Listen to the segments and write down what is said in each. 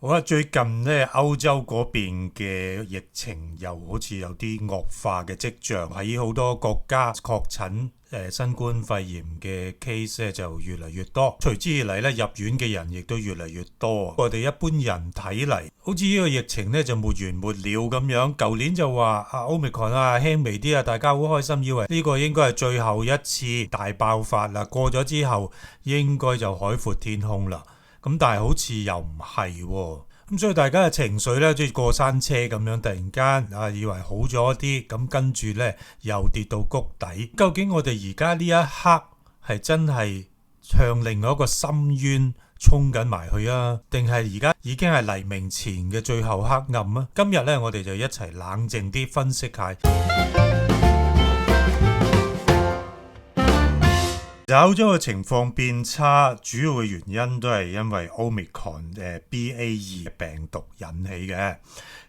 好啦，最近咧歐洲嗰邊嘅疫情又好似有啲惡化嘅跡象，喺好多國家確診新冠肺炎嘅 case 咧就越嚟越多，隨之而嚟咧入院嘅人亦都越嚟越多。我哋一般人睇嚟，好似呢個疫情咧就沒完沒了咁樣。舊年就話Omicron輕微啲啊，大家好開心，以為呢個應該係最後一次大爆發啦，過咗之後應該就海闊天空啦。咁但係好似又唔係喎，咁所以大家嘅情緒咧，即係過山車咁樣，突然間以為好咗啲，咁跟住咧又跌到谷底。究竟我哋而家呢一刻係真係向另外一個深淵衝緊埋去啊，定係而家已經係黎明前嘅最後黑暗啊？今日咧我哋就一齊冷靜啲分析下。歐洲嘅情況變差，主要嘅原因都係因為 Omicron BA2 病毒引起嘅。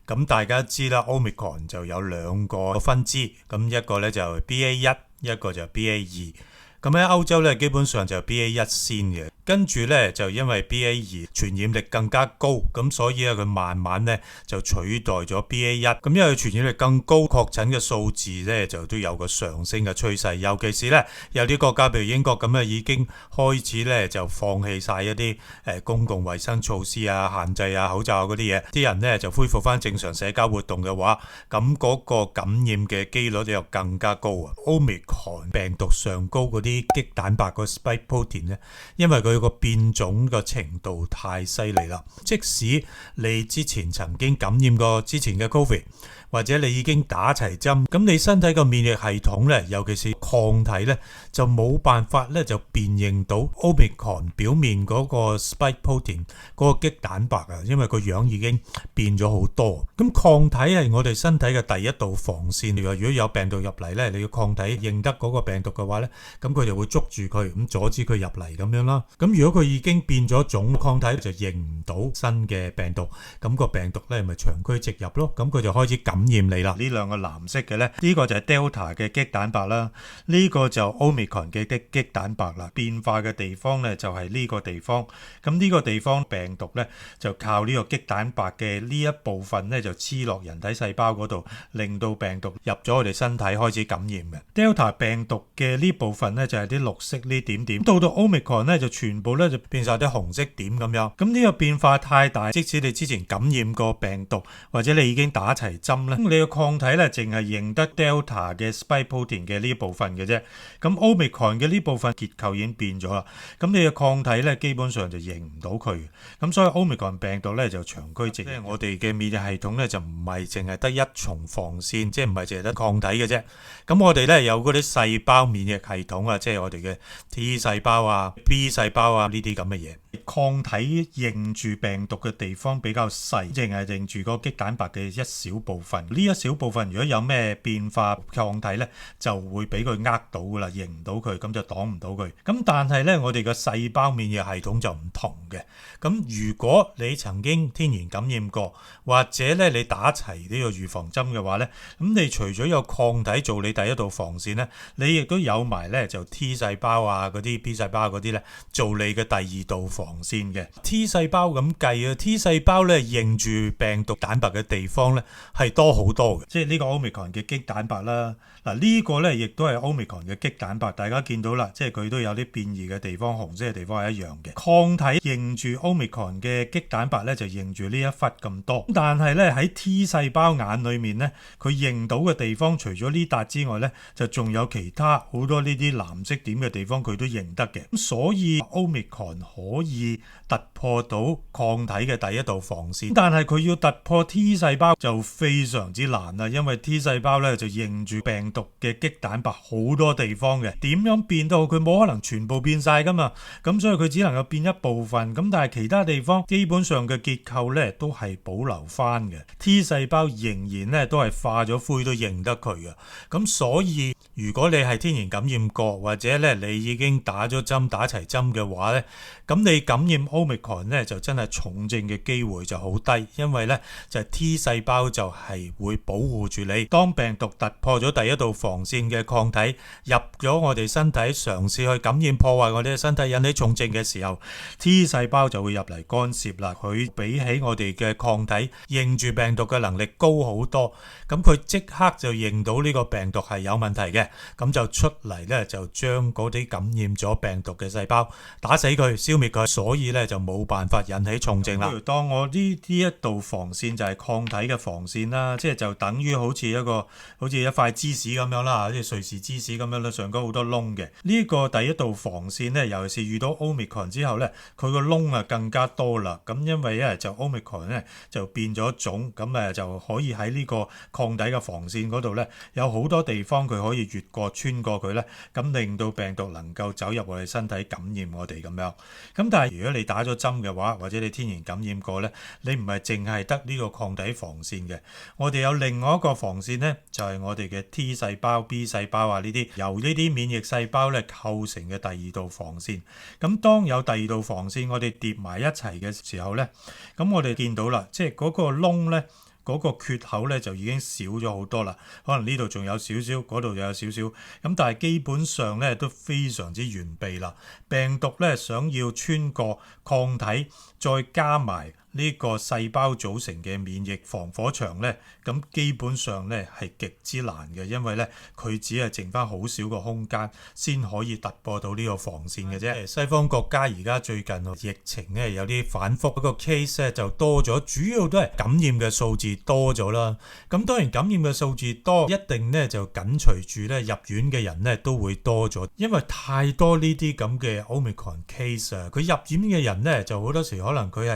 咁大家知啦 ，Omicron 就有兩個分支，咁一個咧就 BA1，一個就 BA2。咁喺歐洲咧，基本上就 BA1 先嘅，跟住咧就因為 BA2 傳染力更加高，咁所以咧佢慢慢咧就取代咗 BA1。咁因為傳染力更高，確診嘅數字咧就都有個上升嘅趨勢。尤其是咧有啲國家譬如英國咁已經開始咧就放棄晒一啲公共衛生措施啊、限制啊、口罩嗰啲嘢，啲人咧就恢復翻正常社交活動嘅話，咁嗰個感染嘅機率又更加高啊。Omicron 病毒上高嗰啲棘蛋白個 spike protein 咧，因為佢個變種個程度太犀利啦。即使你之前曾經感染過之前嘅 COVID， 或者你已經打齊針，咁你身體個免疫系統咧，尤其是抗體咧，就冇辦法咧就辨認到 Omicron 表面嗰個 spike protein 嗰個棘蛋白啊，因為個樣已經變咗好多。咁抗體係我哋身體嘅第一道防線。如果有病毒入嚟咧，你嘅抗體認得嗰個病毒嘅話咧，咁佢就會捉住佢，咁阻止佢入嚟咁樣啦。咁如果佢已經變咗種，抗體就認唔到新嘅病毒，咁個病毒咧咪長驅直入咯，咁佢就開始感染你啦。呢兩個藍色嘅咧，呢個就係 Delta 嘅棘蛋白啦，呢個就 Omicron 嘅棘蛋白啦。變化嘅地方咧就係呢個地方，咁呢個地方病毒咧就靠呢個棘蛋白嘅呢一部分咧就黐落人體細胞嗰度，令到病毒入咗我哋身體開始感染嘅。Delta 病毒嘅呢部分咧就係啲綠色呢點點，到 Omicron 咧就全部咧就變晒啲紅色點咁樣。咁呢個變化太大，即使你之前感染過病毒或者你已經打齊針咧，你個抗體咧淨係認得 Delta 嘅 spike protein 嘅呢部分嘅啫。咁 Omicron 嘅呢部分結構已經變咗啦，咁你嘅抗體咧基本上就認唔到佢。咁所以 Omicron 病毒咧就長驅直入。即係我哋嘅免疫系統咧就唔係淨係得一重防線，即係唔係淨係得抗體嘅啫。咁我哋咧有嗰啲細胞免疫系統啊，即係我哋嘅 T 細胞啊、B 細胞啊呢啲咁嘅嘢。抗體認住病毒嘅地方比較細，淨係認住個棘蛋白嘅一小部分。呢一小部分如果有咩變化，抗體咧就會俾佢呃到噶啦，認唔到佢，咁就擋唔到佢。咁但係咧，我哋嘅細胞免疫系統就唔同嘅。咁如果你曾經天然感染過，或者咧你打齊呢個預防針嘅話咧，咁你除咗有抗體做你第一道防線咧，你亦都有埋咧就 T 細胞啊嗰啲 B 細胞嗰啲咧做你嘅第二道防線嘅。 T 細胞咁計啊， T 細胞咧認住病毒蛋白嘅地方咧係多好多嘅，即係呢個 Omicron 嘅棘蛋白啦。嗱呢個咧亦都係 Omicron 嘅棘蛋白，大家見到啦，即係佢都有啲變異嘅地方，紅色嘅地方係一樣嘅。抗體認住 Omicron 嘅棘蛋白咧就認住呢一忽咁多，但係咧喺 T 細胞眼裏面咧，佢認到嘅地方除咗呢笪之外咧，就仲有其他好多呢啲藍色點嘅地方佢都認得嘅。咁所以 Omicron 可以突破到抗體嘅第一道防線，但係佢要突破 T 細胞就非常之難啦，因為 T 細胞咧就認住病毒嘅棘蛋白好多地方嘅，點樣變到佢冇可能全部變晒噶嘛，咁所以佢只能夠變一部分，咁但係其他地方基本上嘅結構咧都係保留翻嘅。 T 細胞仍然咧都係化咗灰都認得佢嘅，咁所以如果你係天然感染過，或者咧你已經打咗針打齊針嘅嘅話咧，咁你感染 Omicron 咧就真係重症嘅機會就好低，因為咧就係 T 細胞就係會保護住你。當病毒突破咗第一道防線嘅抗體入咗我哋身體，嘗試去感染破壞我哋嘅身體，引起重症嘅時候， T 細胞就會入嚟干涉啦。佢比起我哋嘅抗體認住病毒嘅能力高好多，咁佢即刻就認到呢個病毒係有問題嘅，咁就出嚟咧就將嗰啲感染咗病毒嘅細胞打死佢，消滅佢，所以咧就冇辦法引起重症啦。當我呢一道防線就係抗體嘅防線啦，即係就等於好似一塊芝士咁樣啦，好似瑞士芝士咁樣啦，上高好多窿嘅。呢個第一道防線咧，尤其是遇到 Omicron 之後咧，佢個窿啊更加多啦。咁因為咧就 Omicron 咧就變咗種，咁就可以喺呢個抗體嘅防線嗰度咧，有好多地方佢可以越過穿過佢咧，咁令到病毒能夠走入我哋身體感染我哋咁樣。咁但係如果你打咗針嘅話，或者你天然感染過咧，你唔係淨係得呢個抗體防線嘅，我哋有另外一個防線咧，就係我哋嘅 T 細胞、B 細胞啊呢啲，由呢啲免疫細胞咧構成嘅第二道防線。咁當有第二道防線我哋疊埋一齊嘅時候咧，咁我哋見到啦，即係嗰個窿咧，嗰個缺口咧就已經少咗好多啦。可能呢度仲有少少，嗰度又有少少，咁但係基本上咧都非常之完備啦。病毒咧想要穿過抗體，再加埋呢個細胞組成嘅免疫防火牆咧，咁基本上咧係極之難嘅，因為咧佢只係剩翻好少個空間先可以突破到呢個防線嘅啫。西方國家而家最近疫情咧有啲反覆，個 case 咧就多咗，主要都係感染嘅數字多咗啦。咁當然感染嘅數字多，一定咧就緊隨住咧入院嘅人咧都會多咗，因為太多呢啲咁嘅 Omicron case 啊。佢入院嘅人咧就好多時可能佢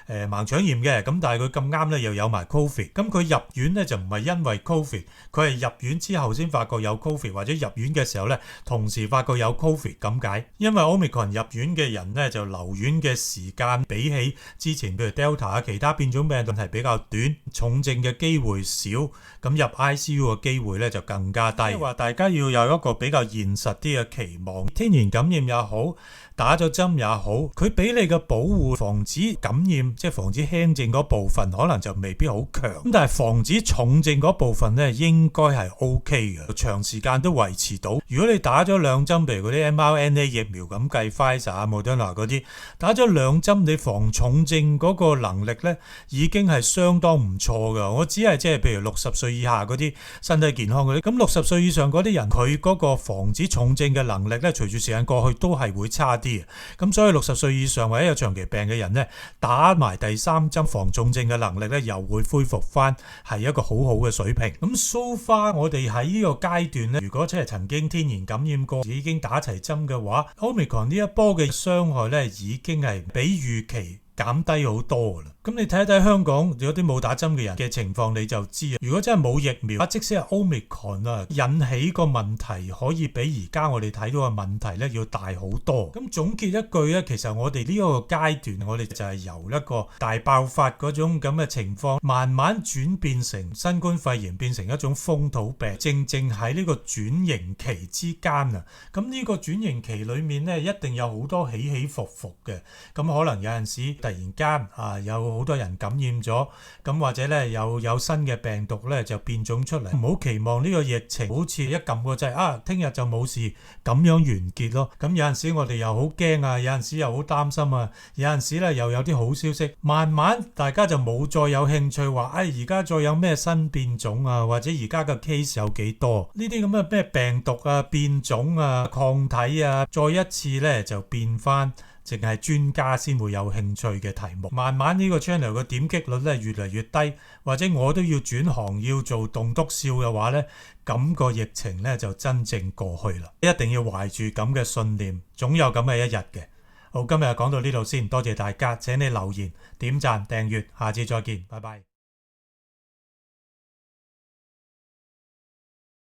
係盲腸炎嘅，咁但係佢咁啱咧又有埋 Covid， 咁佢入院咧就唔係因為 Covid， 佢係入院之後先發覺有 Covid， 或者入院嘅時候咧同時發覺有 Covid 咁解。因為 Omicron 入院嘅人咧就留院嘅時間比起之前譬如 Delta 啊其他變種病毒係比較短，重症嘅機會少，咁入 ICU 嘅機會咧就更加低。即係話大家要有一個比較現實啲嘅期望，天然感染也好，打咗針也好，佢俾你嘅保護防止感染，即係防止輕症嗰部分可能就未必好強，咁但係防止重症嗰部分咧應該係 OK 嘅，長時間都維持到。如果你打咗兩針，譬如嗰啲 mRNA 疫苗咁計 Pfizer、Moderna 嗰啲，打咗兩針，你防重症嗰個能力咧已經係相當唔錯噶。我只係即係譬如60歲以下嗰啲身體健康嗰啲，咁60歲以上嗰啲人佢嗰個防止重症嘅能力咧，隨住時間過去都係會差啲。咁所以60歲以上或者有長期病嘅人咧，打埋第三針防重症嘅能力咧，又會恢復翻係一個好好嘅水平。咁 so far 我哋喺呢個階段咧，如果真係曾經天然感染過，已經打齊針嘅話， Omicron 呢一波嘅傷害咧，已經係比預期減低好多啦。咁你睇一睇香港有啲冇打針嘅人嘅情況，你就知啊。如果真係冇疫苗，即使係 Omicron 啊，引起個問題可以比而家我哋睇到嘅問題咧要大好多。咁總結一句咧，其實我哋呢一個階段，我哋就係由一個大爆發嗰種咁嘅情況，慢慢轉變成新冠肺炎，變成一種風土病，正正喺呢個轉型期之間啊。咁呢個轉型期裏面咧，一定有好多起起伏伏嘅。咁可能有陣時突然間有好多人感染咗，咁或者咧有新嘅病毒咧就變種出嚟，唔好期望呢個疫情好似一撳個掣聽日就冇事咁樣完結咯。咁有陣時我哋又好驚啊，有陣時又好擔心啊，有陣時咧又有啲好消息，慢慢大家就冇再有興趣話而家再有咩新變種啊，或者而家嘅 case 有幾多呢啲咁嘅咩病毒啊、變種啊、抗體啊，再一次咧就變翻淨係專家先會有興趣嘅題目。慢慢呢個 channel 嘅點擊率咧越嚟越低，或者我都要轉行要做棟篤笑嘅話咧，咁個疫情咧就真正過去啦。一定要懷住咁嘅信念，總有咁嘅一日嘅。好，今日講到呢度先，多謝大家，請你留言、點讚、訂閱，下次再見，拜拜。